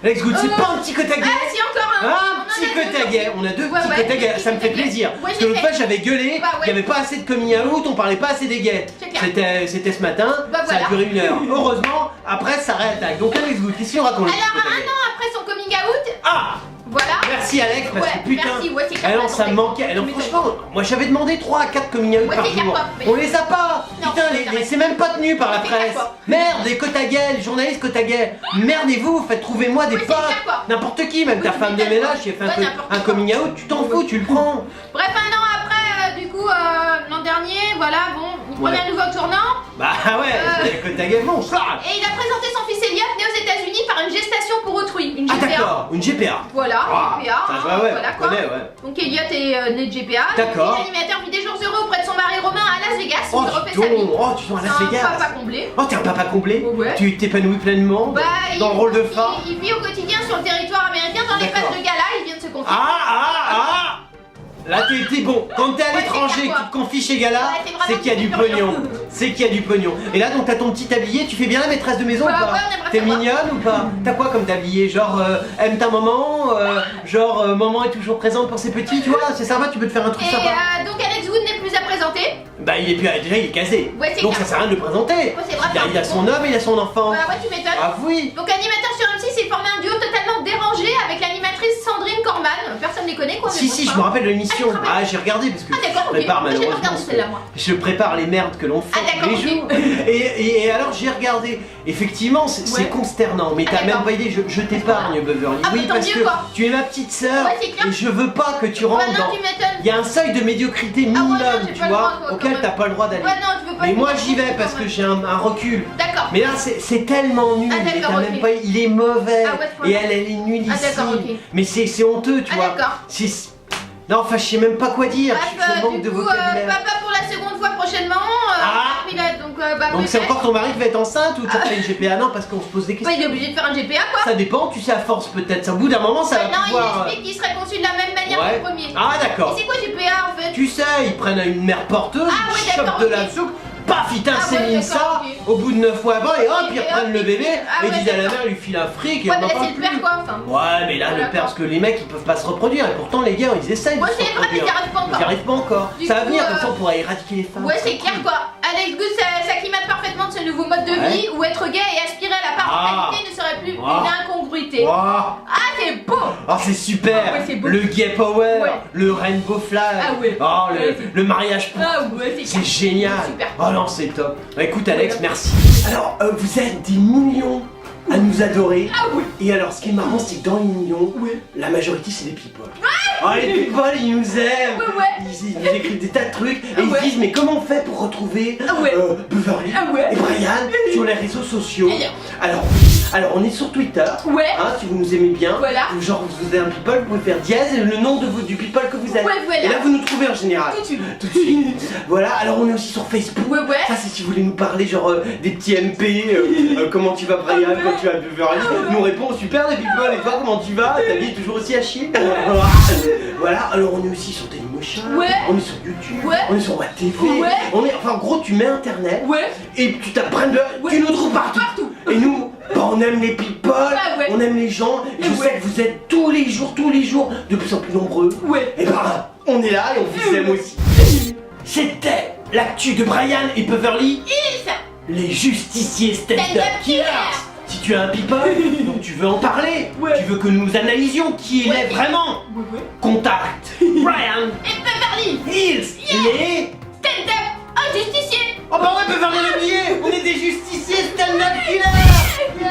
[SPEAKER 1] Alex Good, c'est pas un petit côte à guet.
[SPEAKER 2] Ah, si, encore un.
[SPEAKER 1] Un
[SPEAKER 2] On en
[SPEAKER 1] petit
[SPEAKER 2] a deux,
[SPEAKER 1] côte à guet, on a deux
[SPEAKER 2] Ouais,
[SPEAKER 1] petits
[SPEAKER 2] ouais,
[SPEAKER 1] côtes à guet,
[SPEAKER 2] deux
[SPEAKER 1] ça me
[SPEAKER 2] petits
[SPEAKER 1] fait
[SPEAKER 2] côtes à
[SPEAKER 1] plaisir.
[SPEAKER 2] guet. Ouais,
[SPEAKER 1] Parce que
[SPEAKER 2] j'ai
[SPEAKER 1] l'autre
[SPEAKER 2] fait.
[SPEAKER 1] fois j'avais gueulé,
[SPEAKER 2] Bah, ouais.
[SPEAKER 1] il y avait pas assez de coming out, on parlait pas assez des gays.
[SPEAKER 2] C'est clair.
[SPEAKER 1] C'était ce matin,
[SPEAKER 2] Bah,
[SPEAKER 1] ça a
[SPEAKER 2] voilà.
[SPEAKER 1] duré 1 heure. Heureusement, après ça réattaque. Donc Alex Good, qu'est-ce qu'il raconte le petit
[SPEAKER 2] Alors,
[SPEAKER 1] côte à
[SPEAKER 2] un
[SPEAKER 1] guet?
[SPEAKER 2] an après son coming out,
[SPEAKER 1] Ah,
[SPEAKER 2] voilà.
[SPEAKER 1] merci Alex, parce
[SPEAKER 2] Ouais,
[SPEAKER 1] que putain,
[SPEAKER 2] merci, ouais, c'est clair,
[SPEAKER 1] alors ça
[SPEAKER 2] ouais.
[SPEAKER 1] me manquait. Alors
[SPEAKER 2] Tu m'étonnes.
[SPEAKER 1] franchement, moi j'avais demandé 3 à 4 coming out
[SPEAKER 2] Ouais,
[SPEAKER 1] par
[SPEAKER 2] c'est clair,
[SPEAKER 1] jour.
[SPEAKER 2] quoi, mais-
[SPEAKER 1] On les a pas.
[SPEAKER 2] Non,
[SPEAKER 1] Putain,
[SPEAKER 2] c'est
[SPEAKER 1] c'est même pas tenu par la
[SPEAKER 2] C'est clair,
[SPEAKER 1] presse.
[SPEAKER 2] quoi.
[SPEAKER 1] Merde, les côtes à guet, les journalistes côtes à guet. Merdez-vous, faites trouvez-moi des
[SPEAKER 2] Oui, c'est
[SPEAKER 1] potes.
[SPEAKER 2] clair, quoi.
[SPEAKER 1] N'importe qui, même
[SPEAKER 2] Oui,
[SPEAKER 1] ta
[SPEAKER 2] tu
[SPEAKER 1] femme de
[SPEAKER 2] m'étonnes,
[SPEAKER 1] ménage
[SPEAKER 2] quoi.
[SPEAKER 1] qui a fait
[SPEAKER 2] Ouais, n'importe
[SPEAKER 1] un
[SPEAKER 2] quoi.
[SPEAKER 1] coming out, tu t'en fous, tu le prends.
[SPEAKER 2] Bref, un an après, du coup, l'an dernier, voilà, bon, il prenait
[SPEAKER 1] Ouais.
[SPEAKER 2] un nouveau tournant.
[SPEAKER 1] Bah ouais, les côtes à guet, bon, ça.
[SPEAKER 2] Et il a présenté son fils Elliot, né aux États-Unis par une gestation pour autrui, une
[SPEAKER 1] Ah
[SPEAKER 2] GPA.
[SPEAKER 1] d'accord, une GPA.
[SPEAKER 2] Voilà,
[SPEAKER 1] Ah,
[SPEAKER 2] GPA.
[SPEAKER 1] ça,
[SPEAKER 2] hein,
[SPEAKER 1] je vois, ouais,
[SPEAKER 2] voilà
[SPEAKER 1] on
[SPEAKER 2] quoi.
[SPEAKER 1] connaît, ouais.
[SPEAKER 2] Donc Elliot est né de GPA.
[SPEAKER 1] D'accord.
[SPEAKER 2] L'animateur vit des jours heureux auprès de son mari Romain à Las Vegas, où
[SPEAKER 1] Oh,
[SPEAKER 2] il refait
[SPEAKER 1] dis
[SPEAKER 2] sa vie.
[SPEAKER 1] donc, oh, tu vas à Las
[SPEAKER 2] C'est un
[SPEAKER 1] Vegas.
[SPEAKER 2] papa comblé.
[SPEAKER 1] Oh, t'es un papa comblé.
[SPEAKER 2] Ouais.
[SPEAKER 1] Tu t'épanouis pleinement
[SPEAKER 2] Bah,
[SPEAKER 1] dans le rôle de phare.
[SPEAKER 2] il vit au quotidien sur le territoire américain dans les
[SPEAKER 1] D'accord.
[SPEAKER 2] phases de gala, il vient de se confier.
[SPEAKER 1] Ah. Là t'es bon, quand t'es à
[SPEAKER 2] Ouais,
[SPEAKER 1] l'étranger,
[SPEAKER 2] c'est
[SPEAKER 1] que
[SPEAKER 2] clair,
[SPEAKER 1] tu te confies chez Gala,
[SPEAKER 2] Ouais, c'est vraiment
[SPEAKER 1] c'est qu'il y a du
[SPEAKER 2] du pognon.
[SPEAKER 1] pognon. C'est qu'il y a du pognon. Et là donc t'as ton petit tablier, tu fais bien la maîtresse de maison
[SPEAKER 2] Bah,
[SPEAKER 1] ou pas?
[SPEAKER 2] ouais, on aimerait
[SPEAKER 1] T'es
[SPEAKER 2] savoir.
[SPEAKER 1] mignonne ou pas? T'as quoi comme tablier? Genre aime ta maman, genre maman est toujours présente pour ses petits, tu vois? C'est sympa, tu peux te faire un truc
[SPEAKER 2] Et
[SPEAKER 1] sympa.
[SPEAKER 2] donc Alex Wood n'est plus à présenter.
[SPEAKER 1] Bah il est plus, déjà il est casé.
[SPEAKER 2] Ouais, c'est
[SPEAKER 1] Donc
[SPEAKER 2] clair.
[SPEAKER 1] ça sert à rien de le présenter.
[SPEAKER 2] Ouais, c'est vrai,
[SPEAKER 1] Il a son homme et il a son enfant.
[SPEAKER 2] Bah ouais, tu m'étonnes.
[SPEAKER 1] Ah oui.
[SPEAKER 2] Donc animateur sur M6, il formait un duo totalement dérangé avec l'animatrice Sandrine Corman. Personne ne les connaît quoi. mais
[SPEAKER 1] Si
[SPEAKER 2] bon,
[SPEAKER 1] si, je
[SPEAKER 2] enfin.
[SPEAKER 1] me rappelle de l'émission.
[SPEAKER 2] Ah, tu te rappelles
[SPEAKER 1] Ah j'ai regardé parce que
[SPEAKER 2] Ah, d'accord,
[SPEAKER 1] je
[SPEAKER 2] ok.
[SPEAKER 1] prépare
[SPEAKER 2] Moi, j'ai pas
[SPEAKER 1] malheureusement.
[SPEAKER 2] regardé celle-là, moi.
[SPEAKER 1] Je prépare les merdes que l'on fait
[SPEAKER 2] Ah,
[SPEAKER 1] tous
[SPEAKER 2] d'accord,
[SPEAKER 1] les
[SPEAKER 2] ok.
[SPEAKER 1] jours. Et alors j'ai regardé. Effectivement, c'est
[SPEAKER 2] Ouais.
[SPEAKER 1] consternant. Mais
[SPEAKER 2] Ah,
[SPEAKER 1] t'as
[SPEAKER 2] d'accord.
[SPEAKER 1] même pas idée. Je t'épargne, Beverly.
[SPEAKER 2] Ah,
[SPEAKER 1] Oui,
[SPEAKER 2] mais tant
[SPEAKER 1] parce
[SPEAKER 2] mieux,
[SPEAKER 1] que
[SPEAKER 2] quoi.
[SPEAKER 1] tu es ma petite sœur
[SPEAKER 2] Ouais, c'est clair.
[SPEAKER 1] et je veux pas que tu rentres
[SPEAKER 2] Ouais, non,
[SPEAKER 1] dans.
[SPEAKER 2] tu m'étonnes.
[SPEAKER 1] Il y a un seuil de médiocrité
[SPEAKER 2] Ah, ouais, non,
[SPEAKER 1] minimum,
[SPEAKER 2] j'ai
[SPEAKER 1] tu
[SPEAKER 2] pas le
[SPEAKER 1] vois,
[SPEAKER 2] droit, quoi,
[SPEAKER 1] auquel
[SPEAKER 2] quand
[SPEAKER 1] t'as
[SPEAKER 2] même.
[SPEAKER 1] pas le droit d'aller.
[SPEAKER 2] Ouais, non, tu veux pas.
[SPEAKER 1] Mais
[SPEAKER 2] être
[SPEAKER 1] moi
[SPEAKER 2] méchant,
[SPEAKER 1] j'y vais
[SPEAKER 2] quand
[SPEAKER 1] parce que
[SPEAKER 2] même.
[SPEAKER 1] j'ai un recul.
[SPEAKER 2] D'accord.
[SPEAKER 1] Mais là c'est tellement nul,
[SPEAKER 2] Ah,
[SPEAKER 1] mais
[SPEAKER 2] d'accord,
[SPEAKER 1] t'as
[SPEAKER 2] ok.
[SPEAKER 1] même pas, il est mauvais
[SPEAKER 2] Ah, ouais,
[SPEAKER 1] et elle est nulle
[SPEAKER 2] Ah,
[SPEAKER 1] ici.
[SPEAKER 2] d'accord, ok.
[SPEAKER 1] Mais c'est honteux, tu
[SPEAKER 2] Ah,
[SPEAKER 1] vois.
[SPEAKER 2] d'accord.
[SPEAKER 1] Non, enfin je sais même pas quoi dire.
[SPEAKER 2] Bref,
[SPEAKER 1] Je manque
[SPEAKER 2] du
[SPEAKER 1] de
[SPEAKER 2] coup,
[SPEAKER 1] vocabulaire.
[SPEAKER 2] papa pour la seconde fois prochainement.
[SPEAKER 1] Ah.
[SPEAKER 2] Il a donc bah,
[SPEAKER 1] Donc c'est
[SPEAKER 2] peut-être.
[SPEAKER 1] encore ton mari qui va être enceinte ou t'as fait une GPA? Non, parce qu'on se pose des
[SPEAKER 2] Ouais,
[SPEAKER 1] questions.
[SPEAKER 2] il est obligé de faire un GPA quoi.
[SPEAKER 1] Ça dépend, tu sais, à force peut-être. Au bout d'un moment, ça
[SPEAKER 2] Bah
[SPEAKER 1] va
[SPEAKER 2] non,
[SPEAKER 1] pouvoir.
[SPEAKER 2] il explique qu'il serait conçu de la même manière
[SPEAKER 1] Ouais, Ouais.
[SPEAKER 2] en premier.
[SPEAKER 1] Ah d'accord.
[SPEAKER 2] Et c'est quoi GPA en fait?
[SPEAKER 1] Tu sais, ils prennent une mère porteuse,
[SPEAKER 2] Ah ouais,
[SPEAKER 1] ils
[SPEAKER 2] d'accord,
[SPEAKER 1] chopent de
[SPEAKER 2] ok.
[SPEAKER 1] la soupe, paf, ils t'inséminent
[SPEAKER 2] ouais,
[SPEAKER 1] ça,
[SPEAKER 2] d'accord,
[SPEAKER 1] au bout de 9 mois avant, et hop, ils
[SPEAKER 2] Et
[SPEAKER 1] reprennent
[SPEAKER 2] hop,
[SPEAKER 1] le bébé,
[SPEAKER 2] ah
[SPEAKER 1] et
[SPEAKER 2] ouais,
[SPEAKER 1] disent à la
[SPEAKER 2] d'accord.
[SPEAKER 1] mère, lui file un fric, et
[SPEAKER 2] Ouais,
[SPEAKER 1] on
[SPEAKER 2] mais
[SPEAKER 1] en
[SPEAKER 2] là
[SPEAKER 1] parle
[SPEAKER 2] c'est le père
[SPEAKER 1] plus.
[SPEAKER 2] quoi, enfin.
[SPEAKER 1] Ouais, mais là, le
[SPEAKER 2] D'accord.
[SPEAKER 1] père, parce que les mecs, ils peuvent pas se reproduire, et pourtant, les gars, ils essayent
[SPEAKER 2] Ouais,
[SPEAKER 1] de se
[SPEAKER 2] c'est vrai, mais
[SPEAKER 1] reproduire.
[SPEAKER 2] ils y arrivent pas encore.
[SPEAKER 1] Ils y arrivent pas encore.
[SPEAKER 2] Du
[SPEAKER 1] Ça va
[SPEAKER 2] coup,
[SPEAKER 1] venir, comme ça, on pourra éradiquer les femmes.
[SPEAKER 2] Ouais, c'est clair quoi. Alex Good, ça climate parfaitement de ce nouveau mode de
[SPEAKER 1] Ouais.
[SPEAKER 2] vie où être gay et aspirer à la parentalité ne serait plus
[SPEAKER 1] Ah.
[SPEAKER 2] une incongruité.
[SPEAKER 1] Waouh.
[SPEAKER 2] Ah, c'est beau!
[SPEAKER 1] Oh, c'est super!
[SPEAKER 2] Ah ouais, c'est beau.
[SPEAKER 1] Le gay power,
[SPEAKER 2] Ouais.
[SPEAKER 1] le rainbow flag,
[SPEAKER 2] Ah ouais.
[SPEAKER 1] oh,
[SPEAKER 2] Ouais,
[SPEAKER 1] le mariage pour.
[SPEAKER 2] Ah ouais,
[SPEAKER 1] C'est génial!
[SPEAKER 2] Super.
[SPEAKER 1] Oh non, c'est top! Bah écoute, Alex,
[SPEAKER 2] Ouais.
[SPEAKER 1] merci. Alors, vous êtes des millions à nous adorer.
[SPEAKER 2] Ah oui.
[SPEAKER 1] Et alors, ce qui est marrant, c'est que dans les millions,
[SPEAKER 2] Ouais.
[SPEAKER 1] la majorité, c'est des people. Ah, les people, ils nous aiment!
[SPEAKER 2] Ouais, ouais.
[SPEAKER 1] Ils nous écrivent des tas de trucs et
[SPEAKER 2] Ah
[SPEAKER 1] ils
[SPEAKER 2] ouais.
[SPEAKER 1] se disent, mais comment on fait pour retrouver
[SPEAKER 2] Ah ouais.
[SPEAKER 1] Beverly
[SPEAKER 2] Ah ouais.
[SPEAKER 1] et Brian sur les réseaux sociaux? Alors, on est sur Twitter.
[SPEAKER 2] Ouais.
[SPEAKER 1] Hein, si vous nous aimez bien,
[SPEAKER 2] Voilà.
[SPEAKER 1] genre vous avez un people, vous pouvez faire dièse et le nom du people que vous êtes.
[SPEAKER 2] Ouais, voilà.
[SPEAKER 1] Et là vous nous trouvez en général.
[SPEAKER 2] Tout de suite.
[SPEAKER 1] Tout de suite. Voilà, alors on est aussi sur Facebook.
[SPEAKER 2] Ouais, ouais.
[SPEAKER 1] Ça c'est si vous voulez nous parler genre des petits MP, comment tu vas Brian,
[SPEAKER 2] Ah ouais.
[SPEAKER 1] quand tu vas Beverly.
[SPEAKER 2] Ah ouais.
[SPEAKER 1] Nous on répond super les people et toi comment tu vas? Ta vie est toujours aussi à chier. Voilà, alors on est aussi sur Dailymotion,
[SPEAKER 2] Ouais.
[SPEAKER 1] on est sur YouTube,
[SPEAKER 2] Ouais.
[SPEAKER 1] on est sur WebTV,
[SPEAKER 2] Ouais.
[SPEAKER 1] on est, enfin en gros tu mets internet
[SPEAKER 2] Ouais.
[SPEAKER 1] et tu t'apprends de,
[SPEAKER 2] Ouais.
[SPEAKER 1] tu nous trouves partout.
[SPEAKER 2] Partout.
[SPEAKER 1] Et nous, bah, on aime les people,
[SPEAKER 2] Ah ouais.
[SPEAKER 1] on aime les gens, et je
[SPEAKER 2] Ouais.
[SPEAKER 1] sais que vous êtes tous les jours, de plus en plus nombreux.
[SPEAKER 2] Ouais.
[SPEAKER 1] Et bah, on est là et on vous aime aussi. C'était l'actu de Brian et Beverly,
[SPEAKER 2] Et ça.
[SPEAKER 1] les justiciers stand-up
[SPEAKER 2] Stand-up
[SPEAKER 1] killers.
[SPEAKER 2] killers.
[SPEAKER 1] Si tu as un people, donc tu veux en parler,
[SPEAKER 2] Ouais.
[SPEAKER 1] tu veux que nous analysions qui il
[SPEAKER 2] Ouais.
[SPEAKER 1] est vraiment,
[SPEAKER 2] Ouais, ouais.
[SPEAKER 1] contacte Brian
[SPEAKER 2] Et Beverly.
[SPEAKER 1] Hills, les...
[SPEAKER 2] Stand-up. Un justicier.
[SPEAKER 1] Oh bah ouais, Beverly l'a oublié, on est des justiciers stand-up killers.
[SPEAKER 2] Yeah.